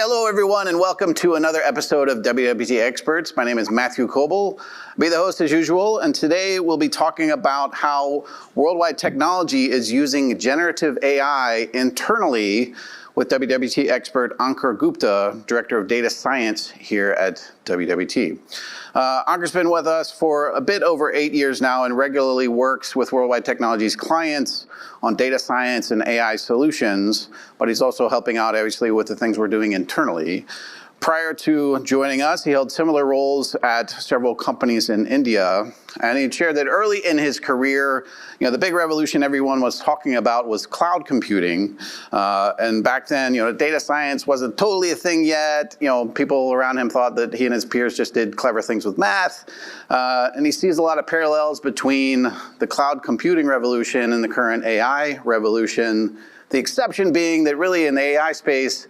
Hello everyone, and welcome to another episode of WWT Experts. My name is Matthew Coble. I'll be the host as usual, and today we'll be talking about how Worldwide Technology is using generative AI internally with WWT expert Ankur Gupta, Director of Data Science here at WWT. Ankur's been with us for a bit over 8 years now and regularly works with Worldwide Technology's clients on data science and AI solutions, but he's also helping out obviously with the things we're doing internally. Prior to joining us, he held similar roles at several companies in India, and he shared that early in his career, the big revolution everyone was talking about was cloud computing, and back then, data science wasn't totally a thing yet. People around him thought that he and his peers just did clever things with math, and he sees a lot of parallels between the cloud computing revolution and the current AI revolution. The exception being that really in the AI space,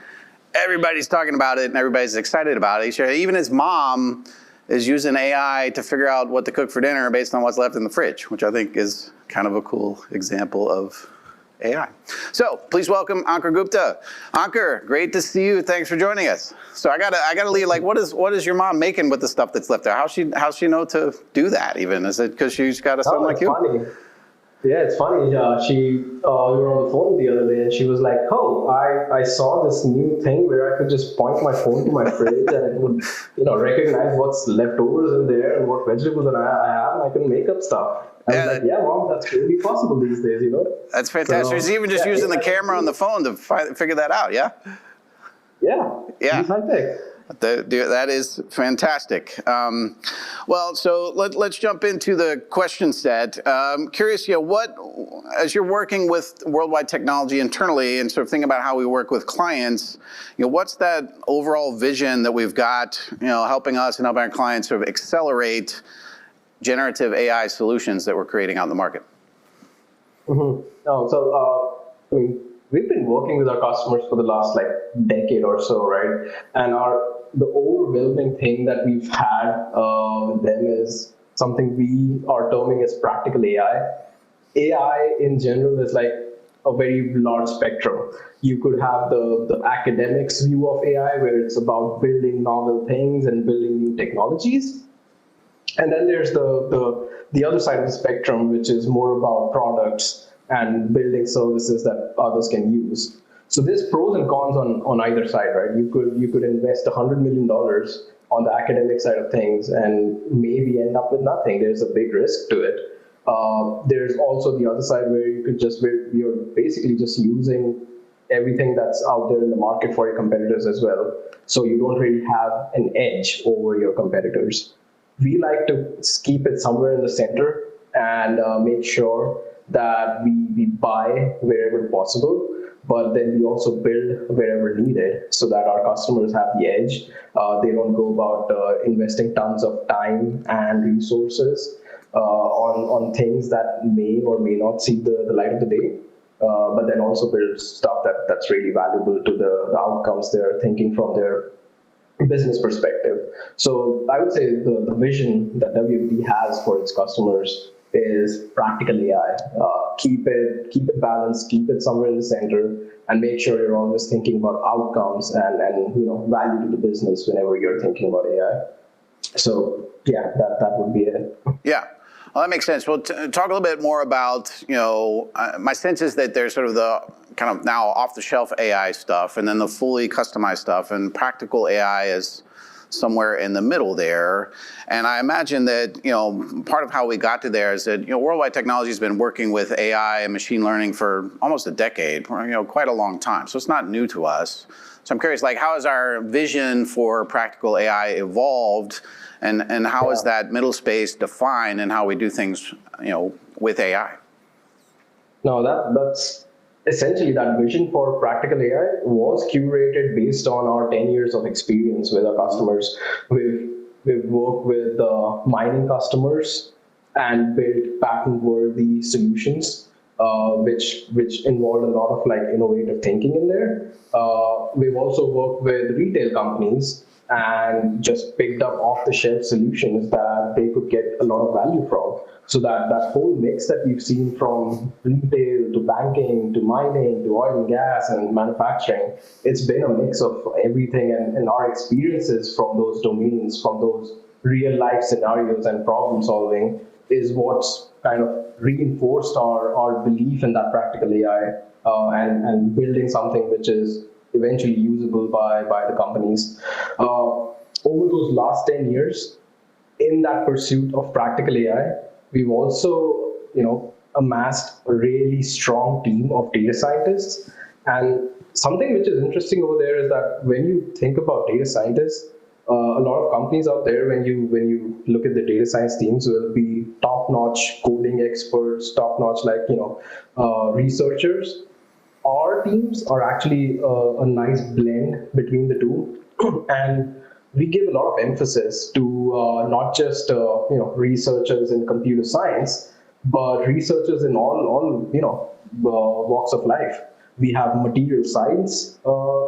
everybody's talking about it and everybody's excited about it. Even his mom is using AI to figure out what to cook for dinner based on what's left in the fridge, which I think is kind of a cool example of AI. So please welcome Ankur Gupta. Ankur, great to see you. Thanks for joining us. So I gotta leave. Like, what is your mom making with the stuff that's left there? How's she know to do that? Even is it because she's got a son like you? Funny. Yeah, it's funny. We were on the phone the other day, and she was like, "Oh, I saw this new thing where I could just point my phone to my fridge, and it would, recognize what's leftovers in there and what vegetables I have, and I can make up stuff." I was like, "Yeah, Mom, that's really possible these days, That's fantastic. So, she's even just using the camera on the phone to figure that out. Yeah. Yeah. High-tech. That is fantastic. Well, so let's jump into the question set. Curious, as you're working with Worldwide Technology internally and sort of thinking about how we work with clients, what's that overall vision that we've got, helping us and helping our clients sort of accelerate generative AI solutions that we're creating out in the market? Mm-hmm. We've been working with our customers for the last decade or so, right? And the overwhelming thing that we've had with them is something we are terming as practical AI. AI in general is like a very large spectrum. You could have the academics view of AI, where it's about building novel things and building new technologies. And then there's the other side of the spectrum, which is more about products and building services that others can use. So there's pros and cons on either side, right? You could invest $100 million on the academic side of things and maybe end up with nothing. There's a big risk to it. There's also the other side where you're basically just using everything that's out there in the market for your competitors as well. So you don't really have an edge over your competitors. We like to keep it somewhere in the center and make sure that we buy wherever possible, but then we also build wherever needed so that our customers have the edge. They don't go about investing tons of time and resources on things that may or may not see the light of the day, but then also build stuff that's really valuable to the outcomes they're thinking from their business perspective. So I would say the vision that WWT has for its customers is practical AI. Keep it balanced, keep it somewhere in the center, and make sure you're always thinking about outcomes and value to the business whenever you're thinking about AI. So yeah, that would be it. Yeah. Well, that makes sense. Well, talk a little bit more about, my sense is that there's sort of the kind of now off-the-shelf AI stuff and then the fully customized stuff, and practical AI is somewhere in the middle there. And I imagine that, part of how we got to there is that, Worldwide Technology has been working with AI and machine learning for almost a decade, quite a long time. So it's not new to us. So I'm curious, how has our vision for practical AI evolved, and how is that middle space defined and how we do things, with AI? No, that's essentially that vision for practical AI was curated based on our 10 years of experience with our customers. We've worked with mining customers and built patent-worthy solutions, which involved a lot of innovative thinking in there. We've also worked with retail companies and just picked up off-the-shelf solutions that they could get a lot of value from. So that whole mix that we've seen from retail to banking to mining to oil and gas and manufacturing, it's been a mix of everything, and our experiences from those domains, from those real-life scenarios and problem solving is what's kind of reinforced our belief in that practical AI, and building something which is eventually usable by the companies. Over those last 10 years, in that pursuit of practical AI, we've also, amassed a really strong team of data scientists. And something which is interesting over there is that when you think about data scientists, a lot of companies out there, when you look at the data science teams, will be top-notch coding experts, top-notch researchers. Our teams are actually a nice blend between the two, and we give a lot of emphasis to not just researchers in computer science, but researchers in all walks of life. We have material science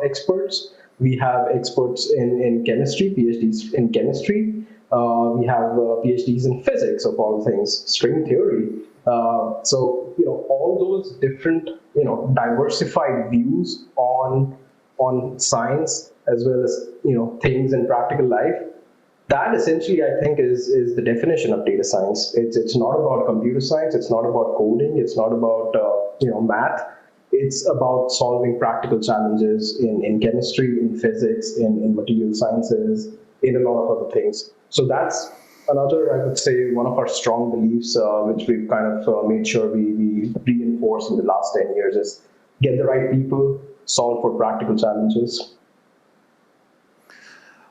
experts. We have experts in chemistry, PhDs in chemistry. We have PhDs in physics, of all things, string theory. So all those different diversified views on science, as well as things in practical life. That essentially, I think, is the definition of data science. It's not about computer science. It's not about coding. It's not about math. It's about solving practical challenges in chemistry, in physics, in material sciences, in a lot of other things. So that's another, I would say, one of our strong beliefs, which we've kind of made sure we reinforce in the last 10 years, is get the right people, solve for practical challenges.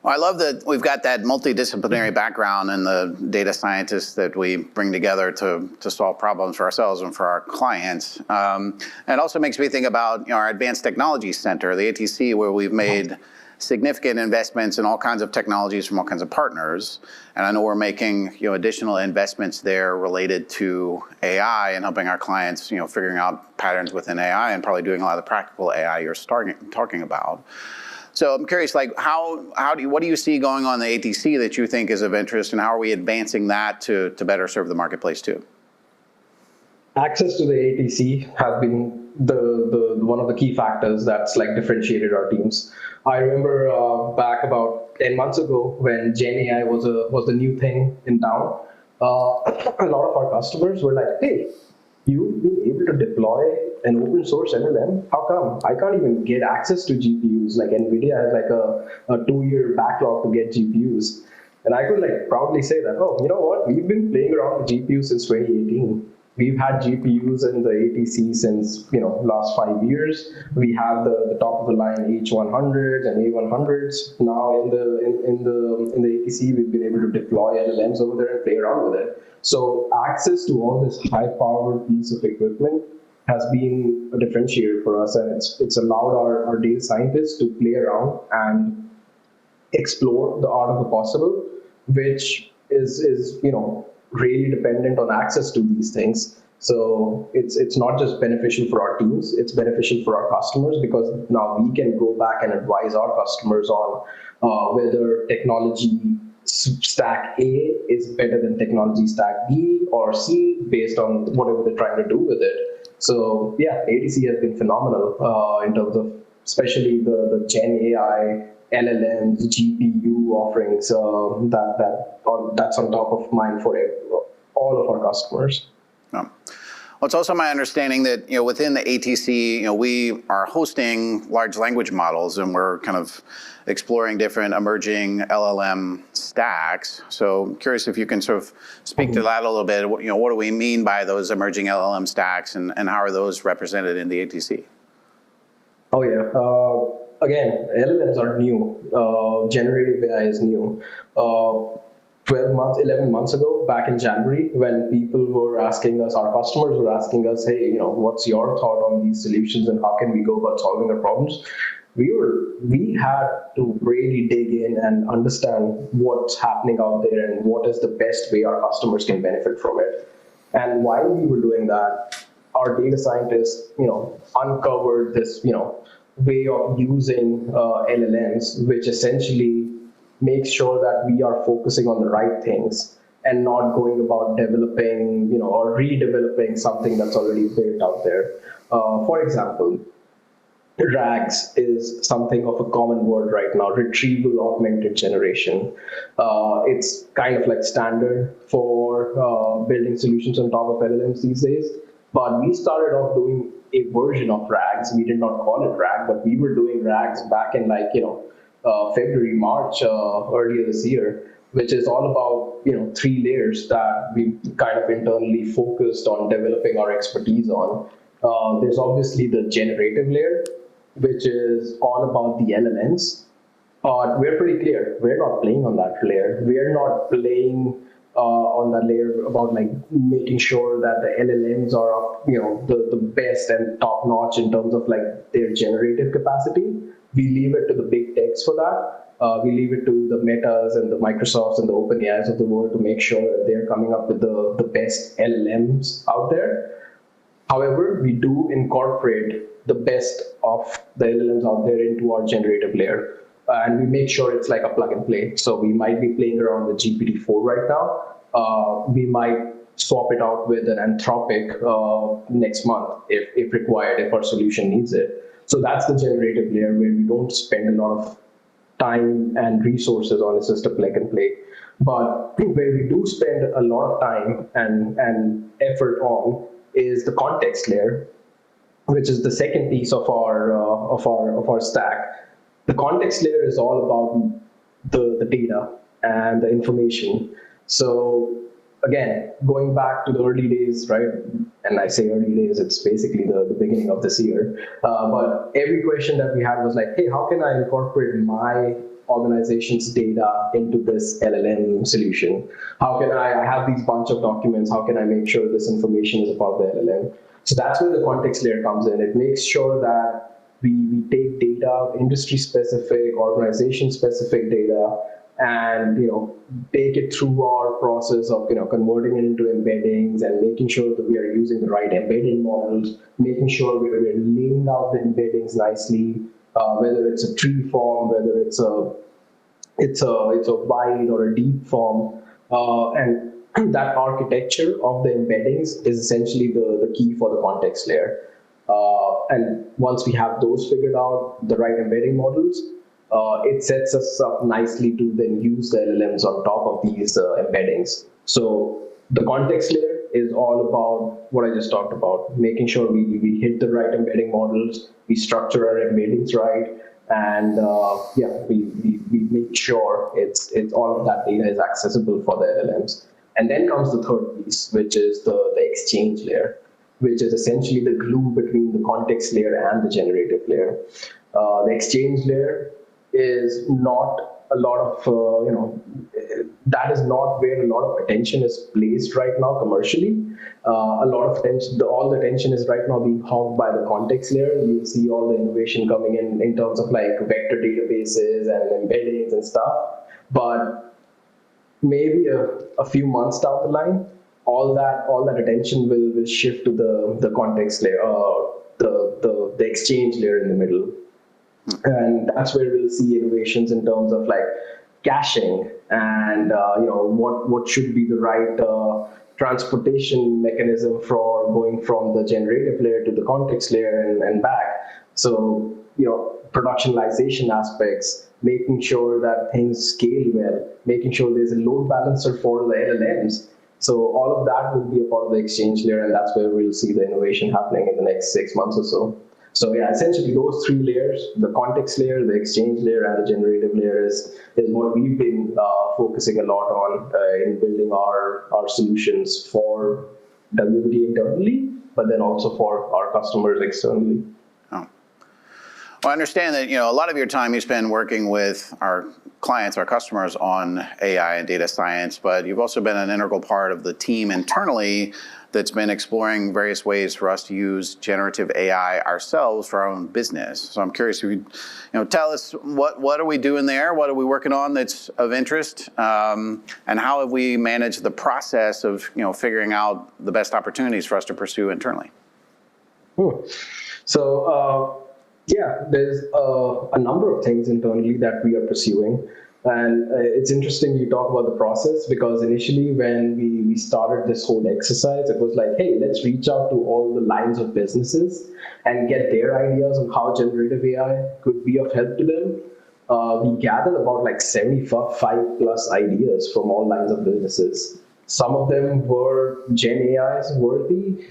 Well, I love that we've got that multidisciplinary background in the data scientists that we bring together to solve problems for ourselves and for our clients. It also makes me think about our Advanced Technology Center, the ATC, where we've made significant investments in all kinds of technologies from all kinds of partners. And I know we're making additional investments there related to AI and helping our clients figuring out patterns within AI and probably doing a lot of the practical AI you're talking about. So I'm curious, what do you see going on in the ATC that you think is of interest, and how are we advancing that to better serve the marketplace too? Access to the ATC has been the one of the key factors that's differentiated our teams. I remember back about 10 months ago when Gen AI was the new thing in town. A lot of our customers were like, "Hey, you've been able to deploy an open source LLM. How come I can't even get access to GPUs? Like NVIDIA has a 2-year backlog to get GPUs." And I could proudly say that, "Oh, you know what? We've been playing around with GPUs since 2018. We've had GPUs in the ATC since last 5 years. We have the top of the line H100s and A100s. Now in the ATC, we've been able to deploy LLMs over there and play around with it." So access to all this high-powered piece of equipment has been a differentiator for us, and it's allowed our data scientists to play around and explore the art of the possible, which is really dependent on access to these things. So it's not just beneficial for our teams, it's beneficial for our customers, because now we can go back and advise our customers on whether technology stack A is better than technology stack B or C based on whatever they're trying to do with it. So yeah, ATC has been phenomenal in terms of especially the Gen AI, LLMs, GPU offerings that's on top of mind for all of our customers. Well, it's also my understanding that within the ATC, we are hosting large language models, and we're kind of exploring different emerging LLM stacks. So I'm curious if you can sort of speak to that a little bit. What do we mean by those emerging LLM stacks, and how are those represented in the ATC? Oh yeah. Again, LLMs are new. Generative AI is new. 11 months ago, back in January, when people were asking us, our customers were asking us, "Hey, what's your thought on these solutions and how can we go about solving the problems?" We had to really dig in and understand what's happening out there and what is the best way our customers can benefit from it. And while we were doing that, our data scientists, uncovered this, way of using LLMs, which essentially make sure that we are focusing on the right things and not going about developing, or redeveloping something that's already built out there. For example, RAGs is something of a common word right now, retrieval augmented generation. It's kind of like standard for building solutions on top of LLMs these days. But we started off doing a version of RAGs. We did not call it RAG, but we were doing RAGs back in February, March, earlier this year, which is all about 3 layers that we kind of internally focused on developing our expertise on. There's obviously the generative layer, which is all about the LLMs. We're pretty clear. We're not playing on that layer. We're not playing on that layer about making sure that the LLMs are the best and top notch in terms of their generative capacity. We leave it to the big techs for that. We leave it to the Metas and the Microsofts and the OpenAIs of the world to make sure that they're coming up with the best LLMs out there. However, we do incorporate the best of the LLMs out there into our generative layer. And we make sure it's like a plug and play. So we might be playing around with GPT-4 right now. We might swap it out with an Anthropic next month if required, if our solution needs it. So that's the generative layer where we don't spend a lot of time and resources on. It's just a plug and play. But where we do spend a lot of time and effort on is the context layer, which is the second piece of our stack. The context layer is all about the data and the information. So again, going back to the early days, right? And I say early days, it's basically the beginning of this year. But every question that we had was like, hey, how can I incorporate my organization's data into this LLM solution? How can I have these bunch of documents? How can I make sure this information is about the LLM? So that's where the context layer comes in. It makes sure that we take data, industry-specific, organization-specific data, and take it through our process of converting it into embeddings and making sure that we are using the right embedding models, making sure we're laying out the embeddings nicely, whether it's a tree form, whether it's a wide or a deep form, and that architecture of the embeddings is essentially the key for the context layer. And once we have those figured out, the right embedding models, it sets us up nicely to then use the LLMs on top of these embeddings. So the context layer is all about what I just talked about, making sure we hit the right embedding models, we structure our embeddings right, and we make sure it's all of that data is accessible for the LLMs. And then comes the third piece, which is the exchange layer, which is essentially the glue between the context layer and the generative layer. The exchange layer is not a lot of, that is not where a lot of attention is placed right now commercially. A lot of attention, all the attention is right now being hogged by the context layer. You see all the innovation coming in terms of vector databases and embeddings and stuff. But maybe a few months down the line, all that attention will shift to the context layer, the exchange layer in the middle. And that's where we'll see innovations in terms of caching and what should be the right transportation mechanism for going from the generative layer to the context layer and back. So productionalization aspects, making sure that things scale well, making sure there's a load balancer for the LLMs. So all of that will be a part of the exchange layer, and that's where we'll see the innovation happening in the next 6 months or so. So yeah, essentially those 3 layers, the context layer, the exchange layer, and the generative layer is what we've been focusing a lot on in building our solutions for WWT internally, but then also for our customers externally. Oh. Well, I understand that a lot of your time you spend working with our clients, our customers on AI and data science, but you've also been an integral part of the team internally that's been exploring various ways for us to use generative AI ourselves for our own business. So I'm curious if you tell us what are we doing there? What are we working on that's of interest? And how have we managed the process of figuring out the best opportunities for us to pursue internally? So there's a number of things internally that we are pursuing. And it's interesting you talk about the process, because initially when we started this whole exercise, it was like, hey, let's reach out to all the lines of businesses and get their ideas on how generative AI could be of help to them. We gathered about like 75 plus ideas from all lines of businesses. Some of them were Gen AIs worthy.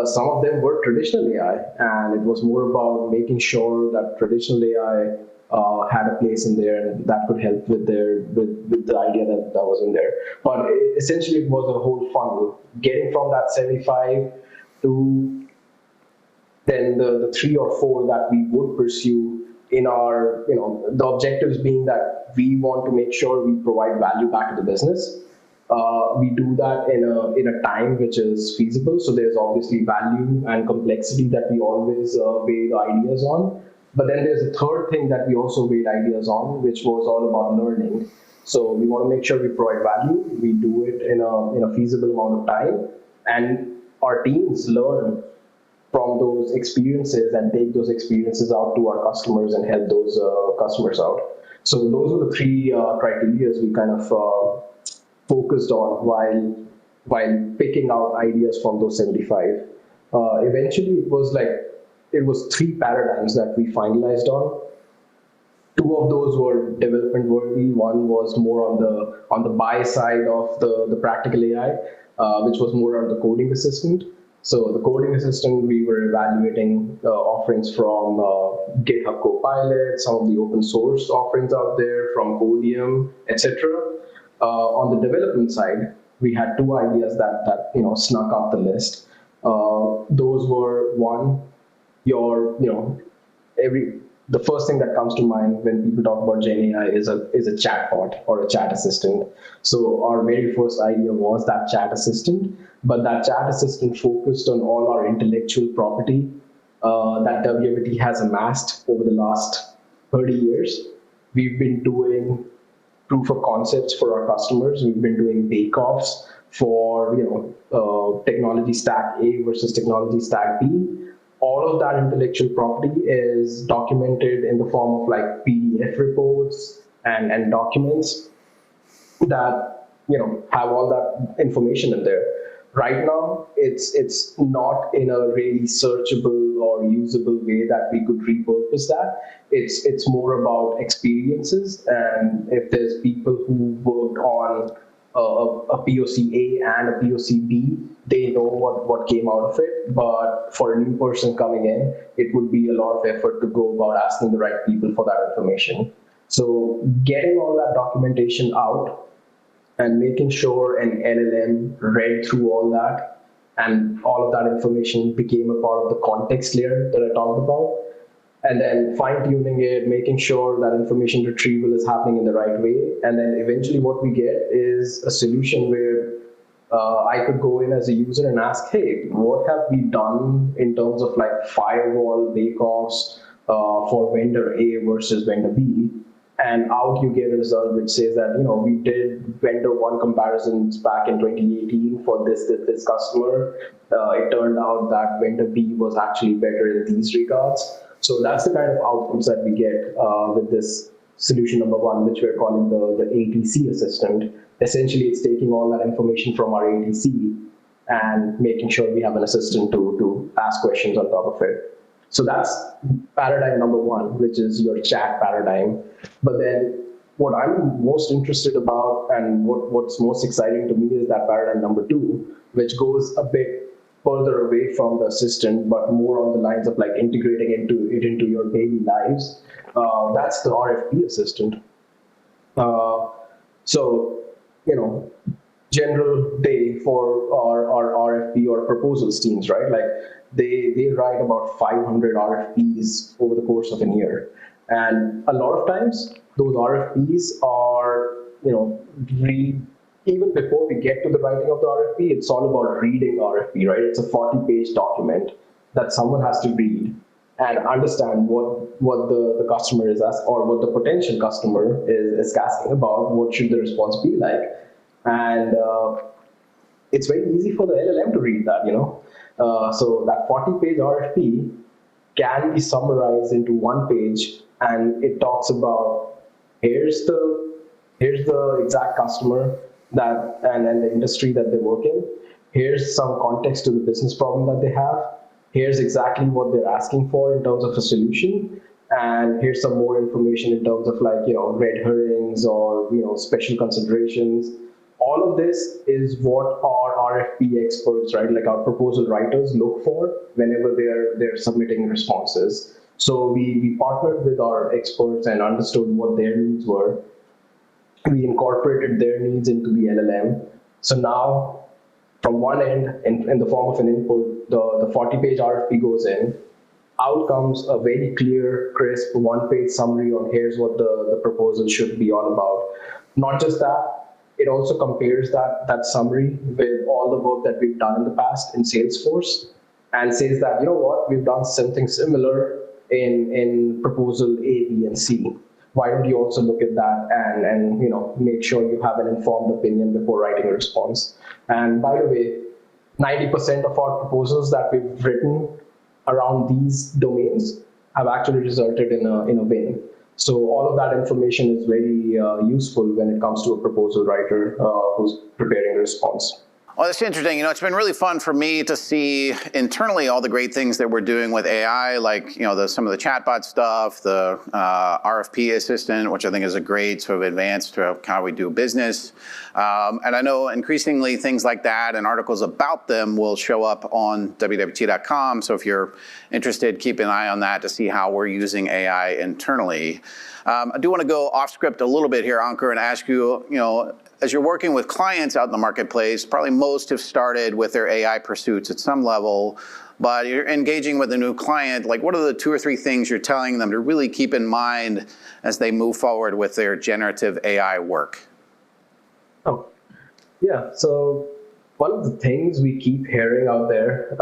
Some of them were traditional AI, and it was more about making sure that traditional AI had a place in there, and that could help with with the idea that was in there. But essentially, it was a whole funnel, getting from that 75 to then the three or four that we would pursue in our, the objectives being that we want to make sure we provide value back to the business. We do that in a time which is feasible. So there's obviously value and complexity that we always weigh the ideas on. But then there's a third thing that we also weighed ideas on, which was all about learning. So we want to make sure we provide value. We do it in a feasible amount of time, and our teams learn from those experiences and take those experiences out to our customers and help those customers out. So those are the three criteria we kind of focused on while picking out ideas from those 75. Eventually, it was three paradigms that we finalized on. Two of those were development worthy. One was more on the buy side of the practical AI, which was more on the coding assistant. So the coding assistant, we were evaluating offerings from GitHub Copilot, some of the open source offerings out there from Codium, etc. On the development side, we had two ideas that snuck up the list. Those were, one, the first thing that comes to mind when people talk about Gen AI is a chatbot or a chat assistant. So our very first idea was that chat assistant, but that chat assistant focused on all our intellectual property that WWT has amassed over the last 30 years. We've been doing proof of concepts for our customers. We've been doing bake-offs for technology stack A versus technology stack B. All of that intellectual property is documented in the form of like PDF reports and documents that have all that information in there. Right now, it's not in a really searchable or usable way that we could repurpose that. It's more about experiences, and if there's people who worked on a POC A and a POC B, they know what came out of it. But for a new person coming in, it would be a lot of effort to go about asking the right people for that information. So getting all that documentation out and making sure an LLM read through all that and all of that information became a part of the context layer that I talked about. And then fine-tuning it, making sure that information retrieval is happening in the right way. And then eventually what we get is a solution where I could go in as a user and ask, hey, what have we done in terms of like firewall bake-offs for vendor A versus vendor B? And out you get a result which says that, we did vendor one comparisons back in 2018 for this customer. It turned out that vendor B was actually better in these regards. So that's the kind of outputs that we get with this solution number one, which we're calling the ATC assistant. Essentially, it's taking all that information from our ATC and making sure we have an assistant to ask questions on top of it. So that's paradigm number one, which is your chat paradigm. But then what I'm most interested about and what's most exciting to me is that paradigm number two, which goes a bit further away from the assistant, but more on the lines of like integrating into your daily lives. That's the RFP assistant. So, general day for our RFP or proposals teams, right? Like they write about 500 RFPs over the course of a year. And a lot of times those RFPs are, even before we get to the writing of the RFP, it's all about reading the RFP, right? It's a 40-page document that someone has to read and understand what the customer is asking, or what the potential customer is asking about. What should the response be like? And it's very easy for the LLM to read that, So that 40-page RFP can be summarized into one page, and it talks about, here's the Here's the exact customer that and the industry that they work in. Here's some context to the business problem that they have. Here's exactly what they're asking for in terms of a solution. And here's some more information in terms of like, red herrings or, special considerations. All of this is what our RFP experts, right, like our proposal writers look for whenever they're submitting responses. So we partnered with our experts and understood what their needs were. We incorporated their needs into the LLM. So now, from one end, in the form of an input, the 40-page RFP goes in. Out comes a very clear, crisp, one-page summary on here's what the proposal should be all about. Not just that, it also compares that summary with all the work that we've done in the past in Salesforce and says that, you know what, we've done something similar in proposal A, B, and C. Why don't you also look at that and make sure you have an informed opinion before writing a response? And by the way, 90% of our proposals that we've written around these domains have actually resulted in a win. So all of that information is very useful when it comes to a proposal writer who's preparing a response. Well, that's interesting. It's been really fun for me to see internally all the great things that we're doing with AI, like, some of the chatbot stuff, the RFP assistant, which I think is a great sort of advance to how we do business. And I know increasingly things like that and articles about them will show up on WWT.com. So if you're interested, keep an eye on that to see how we're using AI internally. I do want to go off script a little bit here, Ankur, and ask you, as you're working with clients out in the marketplace, probably most have started with their AI pursuits at some level, but you're engaging with a new client. Like, what are the 2 or 3 things you're telling them to really keep in mind as they move forward with their generative AI work? Oh, yeah. So one of the things we keep hearing out there,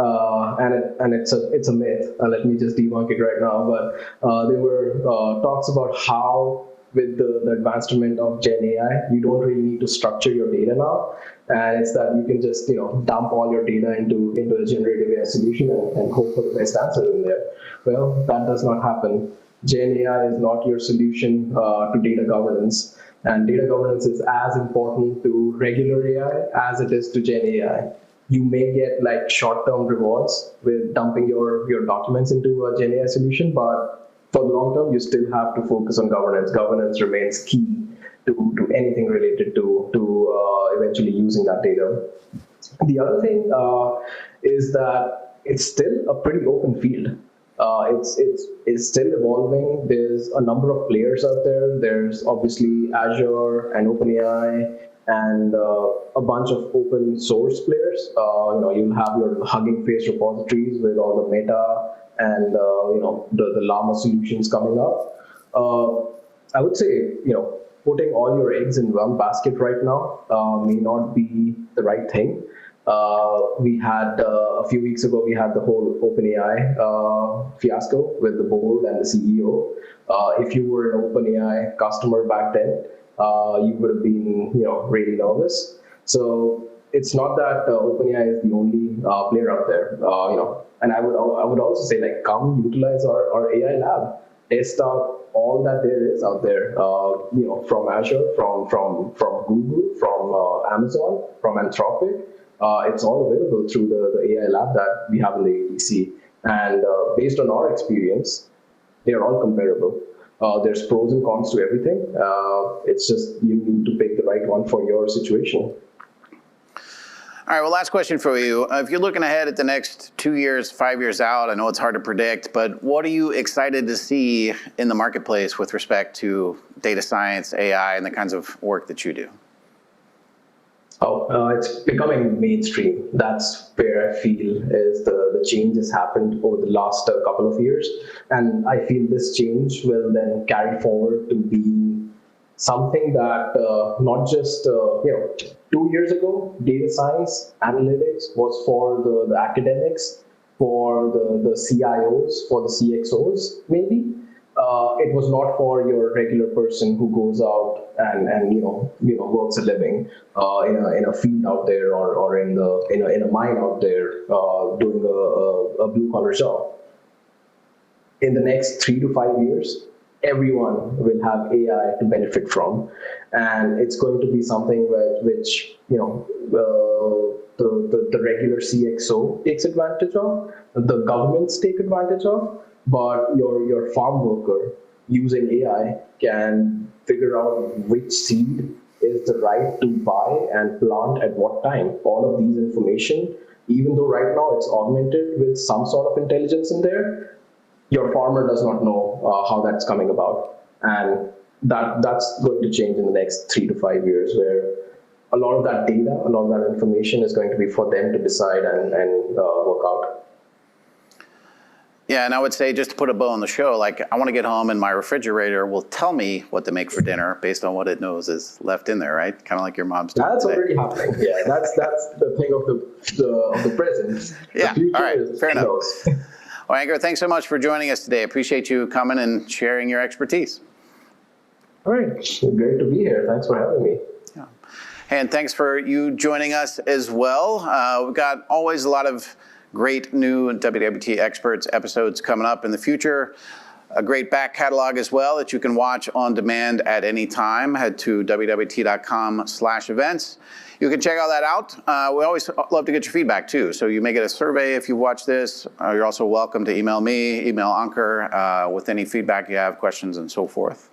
and it's a myth. Let me just debunk it right now. But there were talks about how, with the advancement of Gen AI, you don't really need to structure your data now, and it's that you can just dump all your data into a generative AI solution and hope for the best answer in there. Well, that does not happen. Gen AI is not your solution to data governance, and data governance is as important to regular AI as it is to Gen AI. You may get like short-term rewards with dumping your documents into a Gen AI solution, but for the long term, you still have to focus on governance. Governance remains key to anything related to eventually using that data. The other thing is that it's still a pretty open field. It's still evolving. There's a number of players out there. There's obviously Azure and OpenAI and a bunch of open source players. You'll have your Hugging Face repositories with all the Meta and the Llama solutions coming up. I would say putting all your eggs in one basket right now may not be the right thing. We had a few weeks ago, we had the whole OpenAI fiasco with the board and the CEO. If you were an OpenAI customer back then, you would have been really nervous. So it's not that OpenAI is the only player out there. And I would also say, like, come utilize our AI lab, test out all that there is out there. From Azure, from Google, from Amazon, from Anthropic. It's all available through the AI lab that we have in the ATC. And based on our experience, they are all comparable. There's pros and cons to everything. It's just you need to pick the right one for your situation. All right, well, last question for you. If you're looking ahead at the next 2 years, 5 years out, I know it's hard to predict, but what are you excited to see in the marketplace with respect to data science, AI, and the kinds of work that you do? It's becoming mainstream. That's where I feel is the change has happened over the last couple of years. And I feel this change will then carry forward to be something that not just, 2 years ago, data science, analytics was for the academics, for the CIOs, for the CXOs, maybe. It was not for your regular person who goes out and works a living in a field out there or in a mine out there doing a blue collar job. In the next 3 to 5 years, everyone will have AI to benefit from, and it's going to be something which the regular CXO takes advantage of, the governments take advantage of, but your farm worker using AI can figure out which seed is the right to buy and plant at what time. All of these information, even though right now it's augmented with some sort of intelligence in there, your farmer does not know how that's coming about. And that's going to change in the next 3 to 5 years, where a lot of that data, a lot of that information is going to be for them to decide and work out. Yeah, and I would say, just to put a bow on the show, like, I want to get home and my refrigerator will tell me what to make for dinner based on what it knows is left in there, right? Kind of like your mom's doing That's today. already happening. Yeah, that's the thing of the present. Yeah, the future all right, is fair enough. close. Well, Ankur, thanks so much for joining us today. Appreciate you coming and sharing your expertise. All right, great to be here. Thanks for having me. Yeah. And thanks for you joining us as well. We've got always a lot of great new WWT Experts episodes coming up in the future. A great back catalog as well that you can watch on demand at any time. Head to wwt.com/events. You can check all that out. We always love to get your feedback too. So you may get a survey if you watch this. You're also welcome to email me, email Ankur with any feedback you have, questions, and so forth.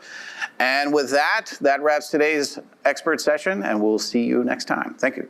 And with that, that wraps today's expert session, and we'll see you next time. Thank you.